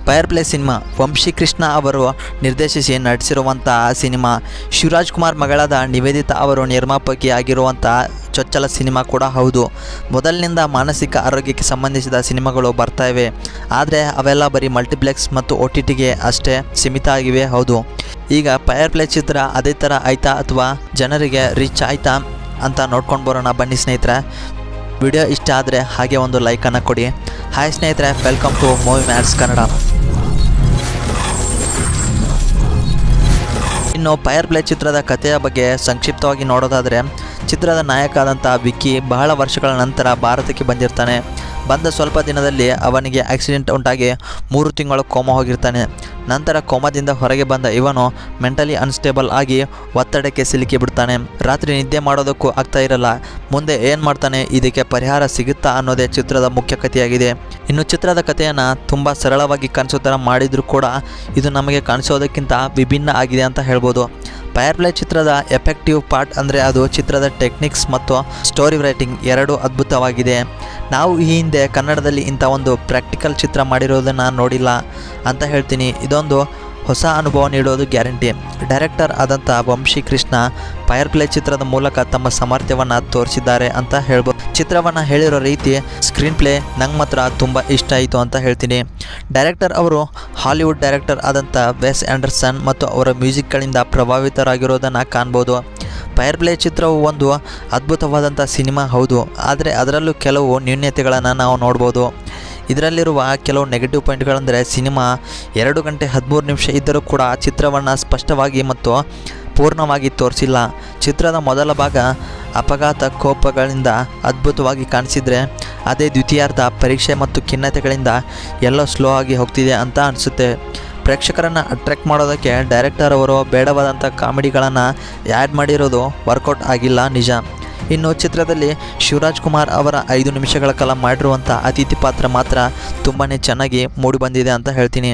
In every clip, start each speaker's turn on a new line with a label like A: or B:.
A: Fire play cinema Vamshi Krishna ಅವರು ನಿರ್ದೇಶಿಸಿ ನಟಿಸಿರುವಂತಹ cinema. Shivraj Kumar ಮಗಳಾದ ನಿವೇದಿತಾ ಅವರು ನಿರ್ಮಾಪಕಿ ಆಗಿರುವಂತಹ ಚೊಚ್ಚಲ ಸಿನಿಮಾ ಕೂಡ ಹೌದು. ಮೊದಲಿನಿಂದ ಮಾನಸಿಕ ಆರೋಗ್ಯಕ್ಕೆ ಸಂಬಂಧಿಸಿದ ಸಿನಿಮಾಗಳು ಬರ್ತಾ ಇವೆ, ಆದರೆ ಅವೆಲ್ಲ ಬರೀ ಮಲ್ಟಿಪ್ಲೆಕ್ಸ್ ಮತ್ತು OTTಗೆ ಅಷ್ಟೇ ಸೀಮಿತ ಆಗಿವೆ. ಹೌದು, ಈಗ ಫೈರ್ ಪ್ಲೇ ಚಿತ್ರ ಅದೇ ಥರ ಆಯ್ತಾ ಅಥವಾ ಜನರಿಗೆ ರೀಚ್ ಆಯ್ತಾ ಅಂತ ನೋಡ್ಕೊಂಡು ಬರೋಣ ಬನ್ನಿ ಸ್ನೇಹಿತರೆ. ವಿಡಿಯೋ ಇಷ್ಟ ಆದರೆ ಹಾಗೆ ಒಂದು ಲೈಕನ್ನು ಕೊಡಿ. ಹಾಯ್ ಸ್ನೇಹಿತರೆ, welcome to movie mats Kannada. ಇನ್ನು ಫೈರ್ ಪ್ಲೇ ಚಿತ್ರದ ಕಥೆಯ ಬಗ್ಗೆ ಸಂಕ್ಷಿಪ್ತವಾಗಿ ನೋಡೋದಾದರೆ, ಚಿತ್ರದ ನಾಯಕ ಆದಂಥ ವಿಕ್ಕಿ ಬಹಳ ವರ್ಷಗಳ ನಂತರ ಭಾರತಕ್ಕೆ ಬಂದಿರ್ತಾನೆ. ಬಂದ ಸ್ವಲ್ಪ ದಿನದಲ್ಲಿ ಅವನಿಗೆ ಆಕ್ಸಿಡೆಂಟ್ ಉಂಟಾಗಿ 3 ತಿಂಗಳು ಕೋಮಾ ಹೋಗಿರ್ತಾನೆ. ನಂತರ ಕೋಮಾದಿಂದ ಹೊರಗೆ ಬಂದ ಇವನು ಮೆಂಟಲಿ ಅನ್ಸ್ಟೇಬಲ್ ಆಗಿ ಒತ್ತಡಕ್ಕೆ ಸಿಲುಕಿ ಬಿಡ್ತಾನೆ. ರಾತ್ರಿ ನಿದ್ದೆ ಮಾಡೋದಕ್ಕೂ ಆಗ್ತಾ ಇರಲ್ಲ. ಮುಂದೆ ಏನು ಮಾಡ್ತಾನೆ, ಇದಕ್ಕೆ ಪರಿಹಾರ ಸಿಗುತ್ತಾ ಅನ್ನೋದೇ ಚಿತ್ರದ ಮುಖ್ಯ ಕಥೆಯಾಗಿದೆ. ಇನ್ನು ಚಿತ್ರದ ಕಥೆಯನ್ನು ತುಂಬ ಸರಳವಾಗಿ ಕಾಣಿಸೋ ಥರ ಮಾಡಿದರೂ ಕೂಡ ಇದು ನಮಗೆ ಕಾಣಿಸೋದಕ್ಕಿಂತ ವಿಭಿನ್ನ ಆಗಿದೆ ಅಂತ ಹೇಳ್ಬೋದು. ಫೈರ್ ಪ್ಲೇ ಚಿತ್ರದ ಎಫೆಕ್ಟಿವ್ ಪಾರ್ಟ್ ಅಂದರೆ ಅದು ಚಿತ್ರದ ಟೆಕ್ನಿಕ್ಸ್ ಮತ್ತು ಸ್ಟೋರಿ ರೈಟಿಂಗ್ ಎರಡೂ ಅದ್ಭುತವಾಗಿದೆ. ನಾವು ಈ ಹಿಂದೆ ಕನ್ನಡದಲ್ಲಿ ಇಂಥ ಒಂದು ಪ್ರಾಕ್ಟಿಕಲ್ ಚಿತ್ರ ಮಾಡಿರೋದನ್ನು ನೋಡಿಲ್ಲ ಅಂತ ಹೇಳ್ತೀನಿ. ಇದೊಂದು ಹೊಸ ಅನುಭವ ನೀಡೋದು ಗ್ಯಾರಂಟಿ. ಡೈರೆಕ್ಟರ್ ಆದಂಥ ವಂಶಿ ಕೃಷ್ಣ ಫೈರ್ ಪ್ಲೇ ಚಿತ್ರದ ಮೂಲಕ ತಮ್ಮ ಸಾಮರ್ಥ್ಯವನ್ನು ತೋರಿಸಿದ್ದಾರೆ ಅಂತ ಹೇಳ್ಬೋದು. ಚಿತ್ರವನ್ನು ಹೇಳಿರೋ ರೀತಿ, ಸ್ಕ್ರೀನ್ ಪ್ಲೇ ನಂಗೆ ಮಾತ್ರ ತುಂಬ ಇಷ್ಟ ಆಯಿತು ಅಂತ ಹೇಳ್ತೀನಿ. ಡೈರೆಕ್ಟರ್ ಅವರು ಹಾಲಿವುಡ್ ಡೈರೆಕ್ಟರ್ ಆದಂಥ ವೆಸ್ ಆ್ಯಂಡರ್ಸನ್ ಮತ್ತು ಅವರ ಮ್ಯೂಸಿಕ್ಗಳಿಂದ ಪ್ರಭಾವಿತರಾಗಿರೋದನ್ನು ಕಾಣ್ಬೋದು. ಫೈರ್ ಪ್ಲೇ ಚಿತ್ರವು ಒಂದು ಅದ್ಭುತವಾದಂಥ ಸಿನಿಮಾ ಹೌದು, ಆದರೆ ಅದರಲ್ಲೂ ಕೆಲವು ನ್ಯೂನ್ಯತೆಗಳನ್ನು ನಾವು ನೋಡ್ಬೋದು. ಇದರಲ್ಲಿರುವ ಕೆಲವು ನೆಗೆಟಿವ್ ಪಾಯಿಂಟ್ಗಳೆಂದರೆ, ಸಿನಿಮಾ 2 ಗಂಟೆ 13 ನಿಮಿಷ ಇದ್ದರೂ ಕೂಡ ಚಿತ್ರವನ್ನು ಸ್ಪಷ್ಟವಾಗಿ ಮತ್ತು ಪೂರ್ಣವಾಗಿ ತೋರಿಸಿಲ್ಲ. ಚಿತ್ರದ ಮೊದಲ ಭಾಗ ಅಪಘಾತ ಕೋಪಗಳಿಂದ ಅದ್ಭುತವಾಗಿ ಕಾಣಿಸಿದರೆ, ಅದೇ ದ್ವಿತೀಯಾರ್ಧ ಪರೀಕ್ಷೆ ಮತ್ತು ಖಿನ್ನತೆಗಳಿಂದ ಎಲ್ಲೋ ಸ್ಲೋ ಆಗಿ ಹೋಗ್ತಿದೆ ಅಂತ ಅನಿಸುತ್ತೆ. ಪ್ರೇಕ್ಷಕರನ್ನು ಅಟ್ರ್ಯಾಕ್ಟ್ ಮಾಡೋದಕ್ಕೆ ಡೈರೆಕ್ಟರ್ ಅವರು ಬೇಡವಾದಂಥ ಕಾಮಿಡಿಗಳನ್ನು ಆ್ಯಡ್ ಮಾಡಿರೋದು ವರ್ಕೌಟ್ ಆಗಿಲ್ಲ, ನಿಜ. ಇನ್ನು ಚಿತ್ರದಲ್ಲಿ ಶಿವರಾಜ್ ಕುಮಾರ್ ಅವರ 5 ನಿಮಿಷಗಳ ಕಾಲ ಮಾಡಿರುವಂಥ ಅತಿಥಿ ಪಾತ್ರ ಮಾತ್ರ ತುಂಬಾ ಚೆನ್ನಾಗಿ ಮೂಡಿಬಂದಿದೆ ಅಂತ ಹೇಳ್ತೀನಿ.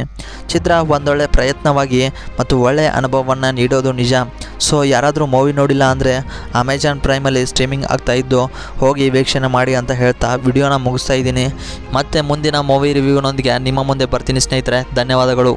A: ಚಿತ್ರ ಒಂದೊಳ್ಳೆ ಪ್ರಯತ್ನವಾಗಿ ಮತ್ತು ಒಳ್ಳೆಯ ಅನುಭವವನ್ನು ನೀಡೋದು ನಿಜ. ಸೊ ಯಾರಾದರೂ ಮೂವಿ ನೋಡಿಲ್ಲ ಅಂದರೆ ಅಮೆಜಾನ್ ಪ್ರೈಮಲ್ಲಿ ಸ್ಟ್ರೀಮಿಂಗ್ ಆಗ್ತಾಯಿದ್ದು ಹೋಗಿ ವೀಕ್ಷಣೆ ಮಾಡಿ ಅಂತ ಹೇಳ್ತಾ ವಿಡಿಯೋನ ಮುಗಿಸ್ತಾ ಇದ್ದೀನಿ. ಮತ್ತೆ ಮುಂದಿನ ಮೂವಿ ರಿವ್ಯೂನೊಂದಿಗೆ ನಿಮ್ಮ ಮುಂದೆ ಬರ್ತೀನಿ ಸ್ನೇಹಿತರೆ. ಧನ್ಯವಾದಗಳು.